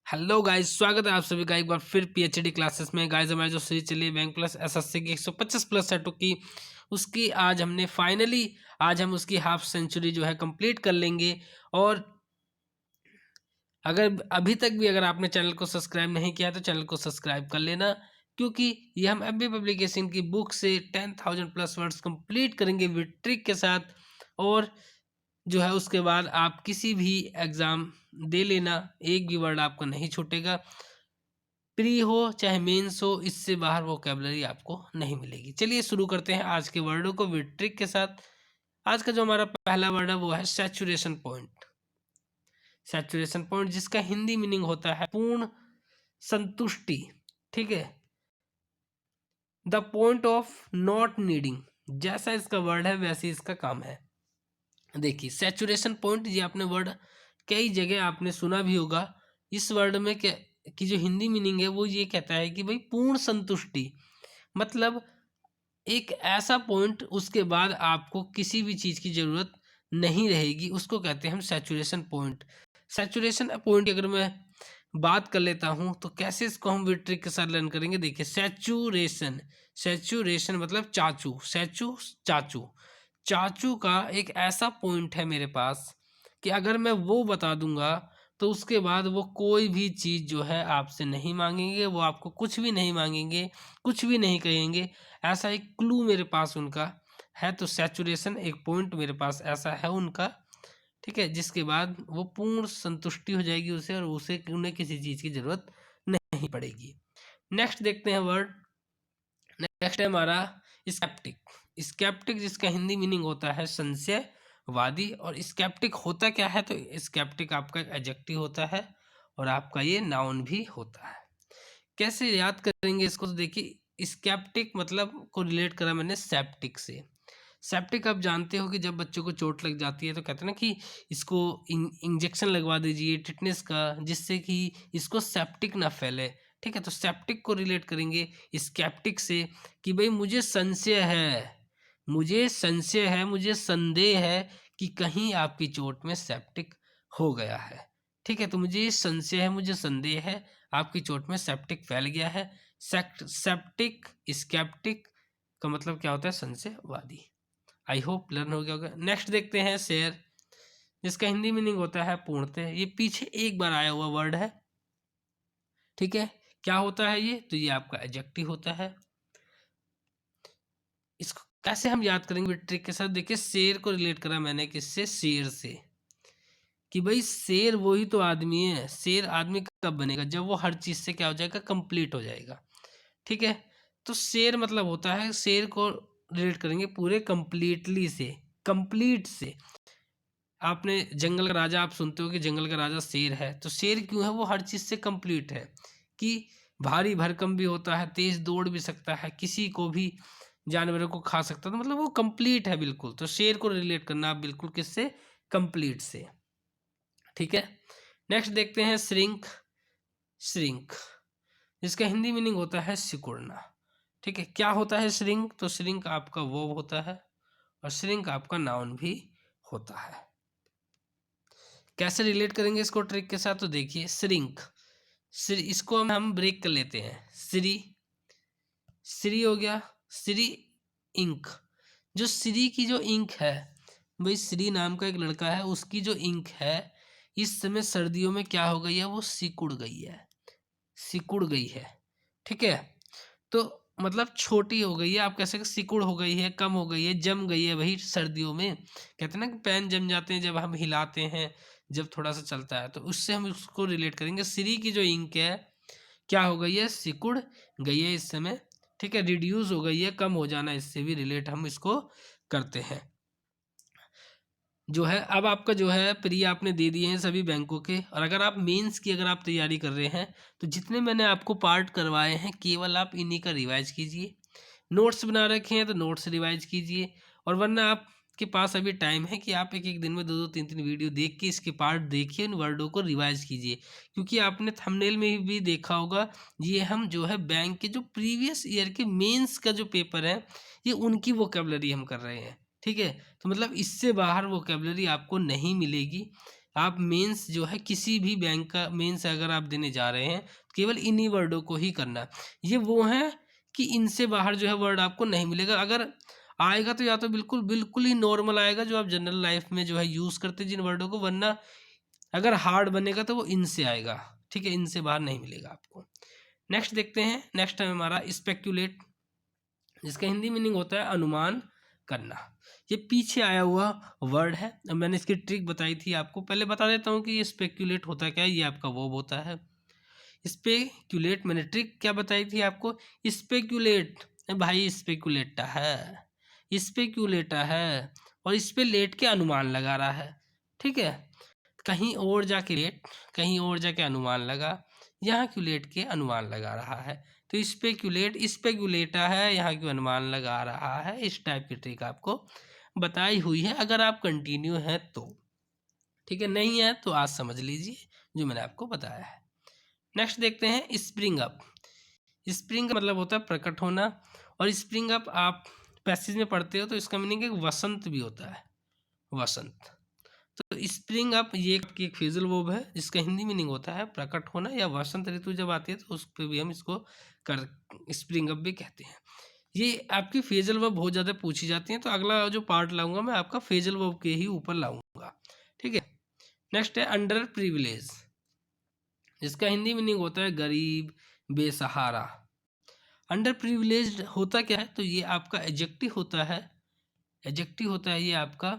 Hello guys, स्वागत है आप सभी का एक बार फिर पीएचडी क्लासेस में। गाइस हमारी जो सीरीज चली है बैंक प्लस एसएससी की 125 प्लस सेटों की, उसकी आज हमने फाइनली आज हम उसकी हाफ सेंचुरी जो है कंप्लीट कर लेंगे। और अगर अभी तक भी अगर आपने चैनल को सब्सक्राइब नहीं किया तो चैनल को सब्सक्राइब कर लेना, क्योंकि ये हम एमबी पब्लिकेशन की बुक से 10,000 प्लस वर्ड्स कंप्लीट करेंगे विद ट्रिक के साथ। और जो है उसके बाद आप किसी भी एग्ज़ाम दे लेना, एक भी वर्ड आपका नहीं छूटेगा। प्री हो चाहे मेंस हो, इससे बाहर वोकैबुलरी आपको नहीं मिलेगी। चलिए शुरू करते हैं आज के वर्डों को विद ट्रिक के साथ। आज का जो हमारा पहला वर्ड है वो है सैचुरेशन पॉइंट। सैचुरेशन पॉइंट जिसका हिंदी मीनिंग होता है पूर्ण संतुष्टि। ठीक है, the point of not needing. जैसा इसका वर्ड है वैसे इसका काम है। देखिए सैचुरेशन पॉइंट, ये आपने वर्ड कई जगह आपने सुना भी होगा। इस वर्ड में क्या की जो हिंदी मीनिंग है वो ये कहता है कि भाई पूर्ण संतुष्टि, मतलब एक ऐसा पॉइंट उसके बाद आपको किसी भी चीज़ की ज़रूरत नहीं रहेगी, उसको कहते हैं हम सैचुरेशन पॉइंट। सैचुरेशन पॉइंट की अगर मैं बात कर लेता हूँ तो कैसे इसको हम विद ट्रिक के साथ लर्न करेंगे। देखिए सैचुरेशन, सैचुरेशन मतलब चाचू, सैचू चाचू। चाचू का एक ऐसा पॉइंट है मेरे पास कि अगर मैं वो बता दूंगा तो उसके बाद वो कोई भी चीज़ जो है आपसे नहीं मांगेंगे, वो आपको कुछ भी नहीं मांगेंगे, कुछ भी नहीं कहेंगे। ऐसा एक क्लू मेरे पास उनका है। तो सैचुरेशन एक पॉइंट मेरे पास ऐसा है उनका, ठीक है, जिसके बाद वो पूर्ण संतुष्टि हो जाएगी उसे, और उसे उन्हें किसी चीज़ की ज़रूरत नहीं पड़ेगी। नेक्स्ट देखते हैं वर्ड। नेक्स्ट है हमारा स्केप्टिक। स्केप्टिक जिसका हिंदी मीनिंग होता है संशयवादी। और स्केप्टिक होता क्या है, तो स्केप्टिक आपका एक एडजेक्टिव होता है और आपका ये नाउन भी होता है। कैसे याद करेंगे इसको, तो देखिए स्केप्टिक मतलब को रिलेट करा मैंने सेप्टिक से। सेप्टिक आप जानते हो कि जब बच्चों को चोट लग जाती है तो कहते हैं ना कि इसको इंजेक्शन लगवा दीजिए टिटनेस का, जिससे कि इसको सेप्टिक ना फैले। ठीक है, तो सेप्टिक को रिलेट करेंगे स्केप्टिक से कि भाई मुझे संशय है, मुझे संशय है, मुझे संदेह है कि कहीं आपकी चोट में सेप्टिक हो गया है। ठीक है, तो मुझे ये संशय है, मुझे संदेह है आपकी चोट में सेप्टिक फैल गया है। सेप्टिक स्केप्टिक का मतलब क्या होता है, संशयवादी। आई होप लर्न हो गया होगा। नेक्स्ट देखते हैं शेयर, जिसका हिंदी मीनिंग होता है पूर्णतः। ये पीछे एक बार आया हुआ वर्ड है। ठीक है, क्या होता है ये, तो ये आपका एडजेक्टिव होता है। इसको कैसे हम याद करेंगे ट्रिक के साथ। देखिए शेर को रिलेट करा मैंने किससे, शेर से, कि भाई शेर वही तो आदमी है। शेर आदमी कब बनेगा, जब वो हर चीज से क्या हो जाएगा, कंप्लीट हो जाएगा। ठीक है, तो शेर मतलब होता है, शेर को रिलेट करेंगे पूरे कंप्लीटली से, कंप्लीट से। आपने जंगल का राजा आप सुनते हो कि जंगल का राजा शेर है, तो शेर क्यों है, वो हर चीज से कंप्लीट है कि भारी भरकम भी होता है, तेज दौड़ भी सकता है, किसी को भी जानवरों को खा सकता है, तो मतलब वो कंप्लीट है बिल्कुल। तो शेर को रिलेट करना आप बिल्कुल किससे, कंप्लीट से। ठीक है, नेक्स्ट देखते हैं श्रिंक। श्रिंक जिसका हिंदी मीनिंग होता है सिकुड़ना। ठीक है, क्या होता है श्रिंक, तो श्रिंक आपका वर्ब होता है और श्रिंक आपका नाउन भी होता है। कैसे रिलेट करेंगे इसको ट्रिक के साथ, तो देखिए श्रिंक, इसको हम ब्रेक कर लेते हैं। श्री, श्री हो गया, श्री इंक। जो श्री की जो इंक है, भाई श्री नाम का एक लड़का है, उसकी जो इंक है इस समय सर्दियों में क्या हो गई है, वो सिकुड़ गई है, सिकुड़ गई है। ठीक है, तो मतलब छोटी हो गई है, आप कह सकते सिकुड़ हो गई है, कम हो गई है, जम गई है। वही सर्दियों में कहते हैं ना कि पेन जम जाते हैं जब हम हिलाते हैं, जब थोड़ा सा चलता है, तो उससे हम उसको रिलेट करेंगे। श्री की जो इंक है क्या हो गई है, सिकुड़ गई है इस समय। ठीक है, रिड्यूस हो गई है, कम हो जाना, इससे भी रिलेट हम इसको करते हैं। जो है अब आपका जो है प्री आपने दे दिए हैं सभी बैंकों के, और अगर आप मेंस की अगर आप तैयारी कर रहे हैं तो जितने मैंने आपको पार्ट करवाए हैं केवल आप इन्हीं का रिवाइज कीजिए। नोट्स बना रखे हैं तो नोट्स रिवाइज कीजिए, और वरना आपके पास अभी टाइम है कि आप एक एक दिन में दो दो तीन तीन वीडियो देख के इसके पार्ट देखिए, उन वर्डों को रिवाइज कीजिए। क्योंकि आपने थंबनेल में भी देखा होगा, ये हम जो है बैंक के जो प्रीवियस ईयर के मेंस का जो पेपर है, ये उनकी वोकेबलरी हम कर रहे हैं। ठीक है, तो मतलब इससे बाहर वोकेबलरी आपको नहीं मिलेगी। आप मेंस जो है किसी भी बैंक का मेंस अगर आप देने जा रहे हैं तो केवल इन्हीं वर्डों को ही करना। ये वो हैं कि इनसे बाहर जो है वर्ड आपको नहीं मिलेगा। अगर आएगा तो या तो बिल्कुल बिल्कुल ही नॉर्मल आएगा जो आप जनरल लाइफ में जो है यूज़ करते हैं जिन वर्डों को, वरना अगर हार्ड बनेगा तो वो इनसे आएगा। ठीक है, इनसे बाहर नहीं मिलेगा आपको। नेक्स्ट देखते हैं। नेक्स्ट है हमारा स्पेक्यूलेट, जिसका हिंदी मीनिंग होता है अनुमान करना। ये पीछे आया हुआ वर्ड है। अब मैंने इसकी ट्रिक बताई थी आपको, पहले बता देता हूँ कि ये स्पेक्यूलेट होता क्या है। ये आपका वर्ब होता है। स्पेक्यूलेट मैंने ट्रिक क्या बताई थी आपको, स्पेक्यूलेट भाई स्पेक्यूलेटा है, स्पेक्यूलेटा है, और इस पे लेट के अनुमान लगा रहा है। ठीक है, कहीं और जाके लेट, कहीं और जाके अनुमान लगा, यहाँ क्यों लेट के अनुमान लगा रहा है। तो स्पेक्यूलेट स्पेक्यूलेटा है, यहाँ क्यों अनुमान लगा रहा है। इस टाइप की ट्रिक आपको बताई हुई है अगर आप कंटिन्यू हैं तो। ठीक है, नहीं है तो आज समझ लीजिए जो मैंने आपको बताया है। नेक्स्ट देखते हैं स्प्रिंग अप। स्प्रिंग का मतलब होता है प्रकट होना, और स्प्रिंग अप आप पैसेज में पढ़ते हो तो इसका मीनिंग एक वसंत भी होता है, वसंत। तो स्प्रिंग अप ये आपकी एक फ्रेजल वर्ब है जिसका हिंदी मीनिंग होता है प्रकट होना, या वसंत ऋतु जब आती है तो उस पर भी हम इसको कर स्प्रिंग अप भी कहते हैं। ये आपकी फ्रेजल वर्ब बहुत ज़्यादा पूछी जाती हैं, तो अगला जो पार्ट लाऊंगा मैं आपका फ्रेजल वर्ब के ही ऊपर लाऊंगा। ठीक है, नेक्स्ट है अंडर प्रिविलेज, जिसका हिंदी मीनिंग होता है गरीब, बेसहारा। अंडर प्रिविलेज्ड होता क्या है, तो ये आपका एडजेक्टिव होता है, एडजेक्टिव होता है ये आपका।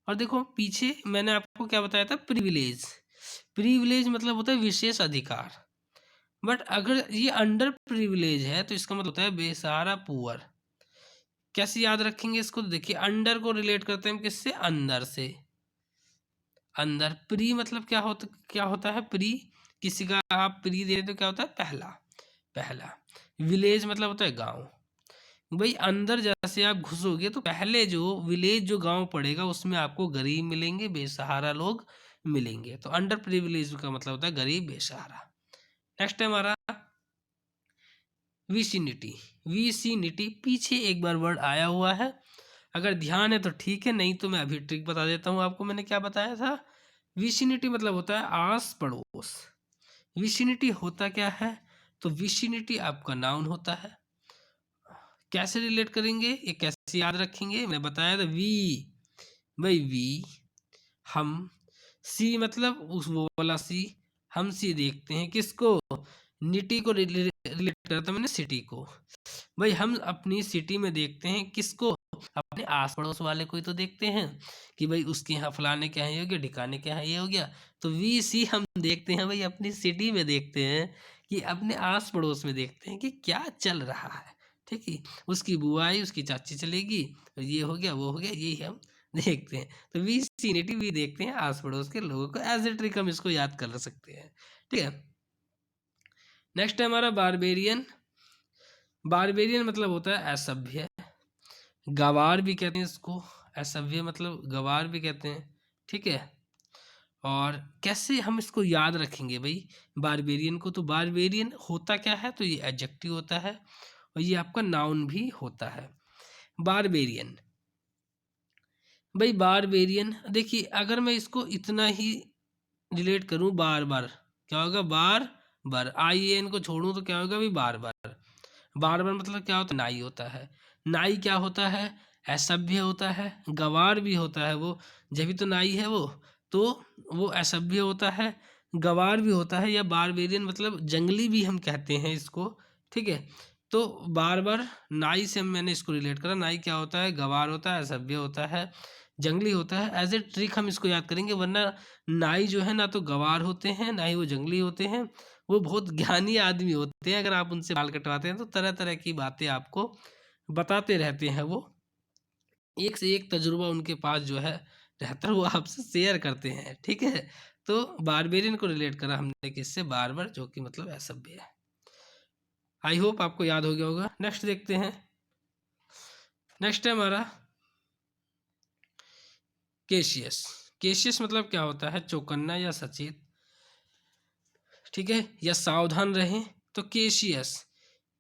और देखो पीछे मैंने आपको क्या बताया था, प्रिविलेज। प्रिविलेज मतलब होता है विशेष अधिकार, बट अगर ये अंडर प्रिविलेज है तो इसका मतलब होता है बेसहारा, पुअर। कैसे याद रखेंगे इसको, तो देखिए अंडर को रिलेट करते हैं हम किससे, अंदर से। अंदर, प्री मतलब क्या होता है, प्री किसी का आप प्री दे रहे तो क्या होता है, पहला, पहला। विलेज मतलब होता है गांव। भाई अंदर जैसे आप घुसोगे तो पहले जो विलेज जो गांव पड़ेगा उसमें आपको गरीब मिलेंगे, बेसहारा लोग मिलेंगे। तो अंडर प्रिविलेज का मतलब होता है गरीब, बेसहारा। नेक्स्ट है हमारा विसिनिटी। विसिनिटी पीछे एक बार वर्ड आया हुआ है, अगर ध्यान है तो ठीक है, नहीं तो मैं अभी ट्रिक बता देता हूँ आपको। मैंने क्या बताया था, विसिनिटी मतलब होता है आस पड़ोस। विसिनिटी होता क्या है, तो विसिनिटी आपका नाउन होता है। कैसे रिलेट करेंगे, ये कैसे याद रखेंगे, मैं बताया था वी, भाई वी हम, सी मतलब उस वो वाला सी, हम सी देखते हैं किसको, निटी को रिलेट करता मैंने सिटी को। भाई हम अपनी सिटी में देखते हैं किसको, अपने आस पड़ोस वाले को ही तो देखते हैं कि भाई उसके यहाँ फलाने क्या है, ये हो गया, ढिकाने क्या है, ये हो गया। तो वी सी हम देखते हैं भाई अपनी सिटी में देखते हैं, कि अपने आस पड़ोस में देखते हैं कि क्या चल रहा है। ठीक है, उसकी बुआ आई, उसकी चाची चलेगी, तो ये हो गया, वो हो गया, यही हम देखते हैं। तो वी सीनिटी भी देखते हैं आस पड़ोस के लोगों को, एज ए ट्रिक हम इसको याद कर सकते हैं। ठीक है, नेक्स्ट है हमारा बारबेरियन। बारबेरियन मतलब होता है असभ्य, गवार भी कहते हैं इसको, असभ्य मतलब गवार भी कहते हैं। ठीक है, और कैसे हम इसको याद रखेंगे भाई बारबेरियन को, तो बारबेरियन होता क्या है, तो ये एडजेक्टिव होता है और ये आपका नाउन भी होता है। बारबेरियन, भाई बारबेरियन देखिए अगर मैं इसको इतना ही रिलेट करूं, बार बार क्या होगा, बार बार, आई एन को छोड़ूं तो क्या होगा भाई, बार बार। बार बार मतलब क्या होता है, नाई होता है। नाई क्या होता है, असभ्य होता है, गवार भी होता है वो, जब भी तो नाई है वो, तो वो असभ्य होता है, गवार भी होता है, या बारबेरियन मतलब जंगली भी हम कहते हैं इसको। ठीक है, तो बार बार नाई से मैंने इसको रिलेट करा। नाई क्या होता है, गवार होता है, असभ्य होता है, जंगली होता है। एज ए ट्रिक हम इसको याद करेंगे, वरना नाई जो है ना तो गवार होते हैं, ना ही वो जंगली होते हैं। वो बहुत ज्ञानी आदमी होते हैं, अगर आप उनसे बाल कटवाते हैं तो तरह तरह की बातें आपको बताते रहते हैं। वो एक से एक तजुर्बा उनके पास जो है रहता है, वो आपसे शेयर करते हैं। ठीक है, तो बारबेरियन को रिलेट करा हमने किससे, बारबर, जो कि मतलब असभ्य है। आई होप आपको याद हो गया होगा। नेक्स्ट देखते हैं। नेक्स्ट है हमारा केशियस। केशियस मतलब क्या होता है, चौकन्ना या सचेत। ठीक है, या सावधान रहें। तो केशियस,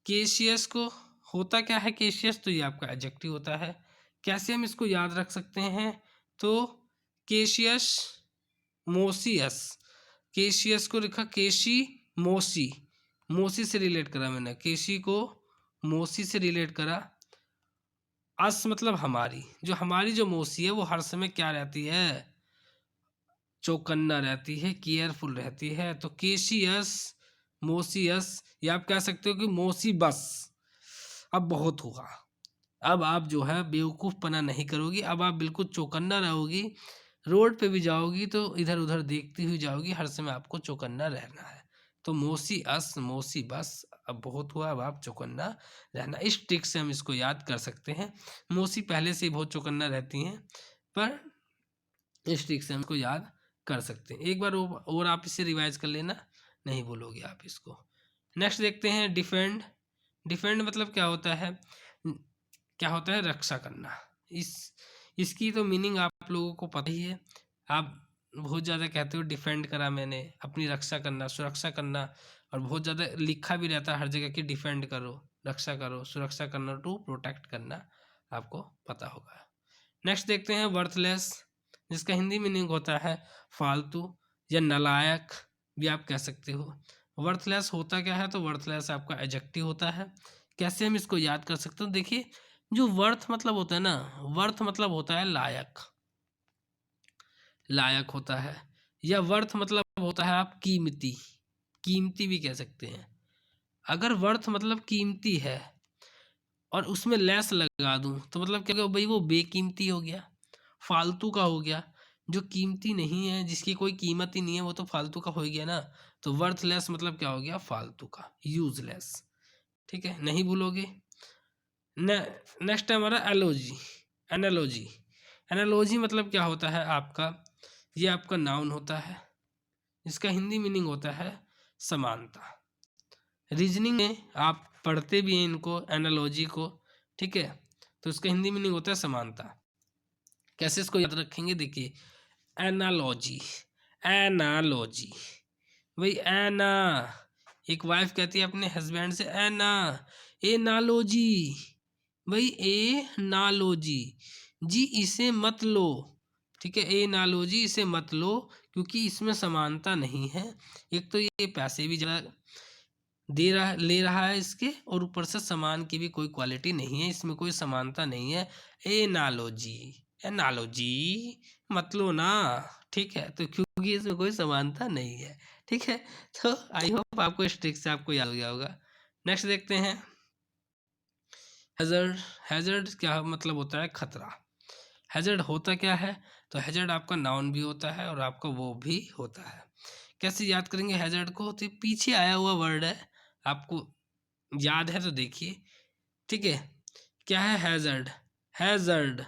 केशियस को होता क्या है, केशियस तो ये आपका एडजेक्टिव होता है। कैसे हम इसको याद रख सकते हैं, तो केशियस मोसियस, केशियस को लिखा केशी मोसी, मोसी से रिलेट करा मैंने, केशी को मोसी से रिलेट करा। अस मतलब हमारी, जो मोसी है वो हर समय क्या रहती है, चौकन्ना रहती है, केयरफुल रहती है। तो केशियस मोसियस, या आप कह सकते हो कि मोसी बस। अब बहुत हुआ, अब आप जो है बेवकूफ़ पना नहीं करोगी, अब आप बिल्कुल चौकन्ना रहोगी। रोड पे भी जाओगी तो इधर उधर देखती हुई जाओगी, हर समय आपको चौकन्ना रहना है। तो मोसी अस मोसी बस, अब बहुत हुआ, अब आप चौकन्ना रहना। इस ट्रिक से हम इसको याद कर सकते हैं। मोसी पहले से ही बहुत चौकन्ना रहती हैं, पर इस ट्रिक से हम इसको याद कर सकते हैं। एक बार और आप इसे रिवाइज कर लेना, नहीं भूलोगे आप इसको। नेक्स्ट देखते हैं डिफेंड। डिफेंड मतलब क्या होता है, क्या होता है, रक्षा करना। इसकी तो मीनिंग आप लोगों को पता ही है। आप बहुत ज़्यादा कहते हो डिफेंड करा मैंने, अपनी रक्षा करना, सुरक्षा करना, और बहुत ज़्यादा लिखा भी रहता है हर जगह कि डिफेंड करो, रक्षा करो, सुरक्षा करना, टू प्रोटेक्ट करना, आपको पता होगा। नेक्स्ट देखते हैं वर्थलेस, जिसका हिंदी मीनिंग होता है फालतू या नालायक भी आप कह सकते हो। वर्थलेस होता क्या है, तो वर्थलेस आपका एडजेक्टिव होता है। कैसे हम इसको याद कर सकते हो, देखिए जो वर्थ मतलब होता है ना, वर्थ मतलब होता है लायक, लायक होता है। या वर्थ मतलब होता है आप कीमती, कीमती भी कह सकते हैं। अगर वर्थ मतलब कीमती है और उसमें लेस लगा दूं तो मतलब क्या होगा भाई, वो बेकीमती हो गया, फालतू का हो गया। जो कीमती नहीं है, जिसकी कोई कीमत ही नहीं है, वो तो फालतू का हो गया ना। तो वर्थलेस मतलब क्या हो गया, फालतू का, यूजलेस। ठीक है, नहीं भूलोगे। नेक्स्ट है हमारा एलोजी, एनालॉजी। एनालॉजी मतलब क्या होता है आपका, ये आपका नाउन होता है, इसका हिंदी मीनिंग होता है समानता। रीजनिंग में आप पढ़ते भी हैं इनको, एनालॉजी को, ठीक है। तो इसका हिंदी मीनिंग होता है समानता। कैसे इसको याद रखेंगे, देखिए एनालॉजी, एनालॉजी, भाई एना, एक वाइफ कहती है अपने हस्बैंड से एना, ए नालो जी, भाई ए नालो जी, जी इसे मत लो, ठीक है, ए नालो जी इसे मत लो, क्योंकि इसमें समानता नहीं है। एक तो ये पैसे भी ज़्यादा ले रहा है इसके, और ऊपर से सामान की भी कोई क्वालिटी नहीं है, इसमें कोई समानता नहीं है। एनालॉजी, एनालॉजी मत लो ना, ठीक है, तो क्योंकि इसमें कोई समानता नहीं है। ठीक है, तो आई होप आपको इस ट्रिक से आपको याद हो गया होगा। नेक्स्ट देखते हैं हैजर्ड। हैजर्ड क्या मतलब होता है, खतरा। हैजर्ड होता क्या है, तो हैजर्ड आपका नाउन भी होता है और आपका वो भी होता है। कैसे याद करेंगे हैजर्ड को, तो पीछे आया हुआ वर्ड है, आपको याद है तो देखिए, ठीक है। क्या है हैजर्ड, हैजर्ड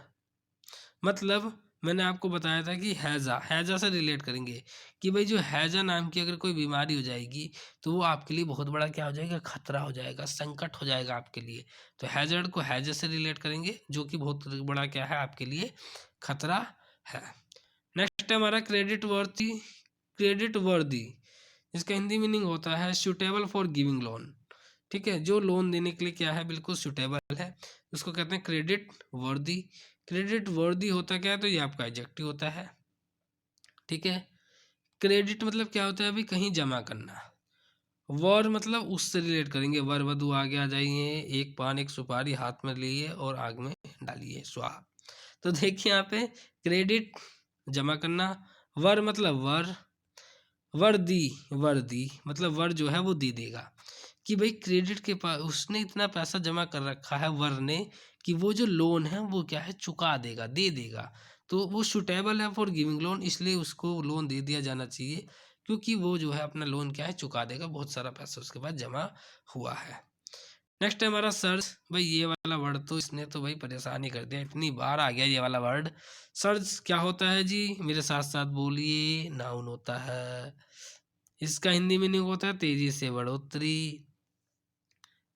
मतलब मैंने आपको बताया था कि हैजा, हैजा से रिलेट करेंगे कि भाई जो हैजा नाम की अगर कोई बीमारी हो जाएगी तो वो आपके लिए बहुत बड़ा क्या हो जाएगा, खतरा हो जाएगा, संकट हो जाएगा आपके लिए। तो हैजर्ड को हैजा से रिलेट करेंगे, जो कि बहुत बड़ा क्या है आपके लिए, खतरा है। नेक्स्ट है हमारा क्रेडिट वर्दी। क्रेडिट वर्दी, इसका हिंदी मीनिंग होता है सुटेबल फॉर गिविंग लोन। ठीक है, जो लोन देने के लिए क्या है, बिल्कुल सुटेबल है, उसको कहते हैं क्रेडिट वर्दी। क्रेडिट वर्दी होता क्या है, तो ये आपका एडजेक्टिव होता है। ठीक है, क्रेडिट मतलब क्या होता है, अभी कहीं जमा करना। वर मतलब उससे रिलेट करेंगे, वर वधु आगे आ जाइए, एक पान एक सुपारी हाथ में लिए और आग में डालिए, स्वाहा। तो देखिए यहाँ पे क्रेडिट जमा करना, वर मतलब वर, वर्दी, वर्दी मतलब वर जो है वो दे देगा, कि भाई क्रेडिट के पास उसने इतना पैसा जमा कर रखा है वर ने, कि वो जो लोन है वो क्या है, चुका देगा, दे देगा। तो वो सुटेबल है फॉर गिविंग लोन, इसलिए उसको लोन दे दिया जाना चाहिए, क्योंकि वो जो है अपना लोन क्या है, चुका देगा, बहुत सारा पैसा उसके पास जमा हुआ है। नेक्स्ट है हमारा सर्च। भाई ये वाला वर्ड तो इसने तो भाई परेशान ही कर दिया, इतनी बार आ गया ये वाला वर्ड। सर्च क्या होता है जी, मेरे साथ साथ बोलिए, नाउन होता है, इसका हिंदी मीनिंग होता है तेजी से बढ़ोतरी।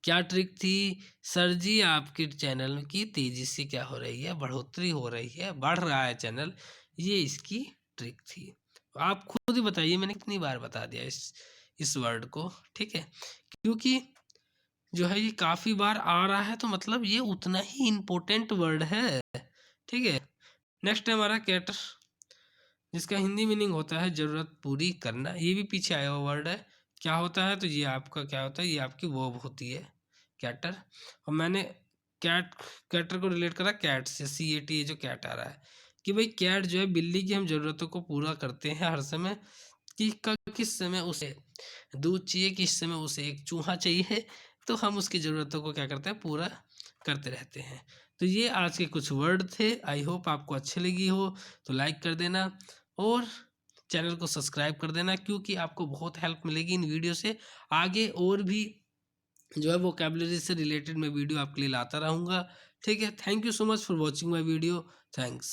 क्या ट्रिक थी सर जी, आपके चैनल की तेजी से क्या हो रही है, बढ़ोतरी हो रही है, बढ़ रहा है चैनल, ये इसकी ट्रिक थी। आप खुद ही बताइए, मैंने कितनी बार बता दिया इस वर्ड को, ठीक है, क्योंकि जो है ये काफ़ी बार आ रहा है, तो मतलब ये उतना ही इम्पोर्टेंट वर्ड है। ठीक है, नेक्स्ट है हमारा कैटर। जिसका हिंदी मीनिंग होता है ज़रूरत पूरी करना। ये भी पीछे आया हुआ वर्ड है। क्या होता है, तो ये आपका क्या होता है, ये आपकी वर्ब होती है कैटर। और मैंने कैट कैटर को रिलेट करा कैट से, CAT, ये जो कैट आ रहा है कि भाई कैट जो है बिल्ली की हम ज़रूरतों को पूरा करते हैं हर समय। कि किस समय उसे दूध चाहिए, किस समय उसे एक चूहा चाहिए, तो हम उसकी ज़रूरतों को क्या करते हैं, पूरा करते रहते हैं। तो ये आज के कुछ वर्ड थे। आई होप आपको अच्छी लगी हो, तो लाइक कर देना और चैनल को सब्सक्राइब कर देना, क्योंकि आपको बहुत हेल्प मिलेगी इन वीडियो से। आगे और भी जो है वोकैबुलरी से रिलेटेड मैं वीडियो आपके लिए लाता रहूँगा। ठीक है, thank you so much for watching my video. Thanks.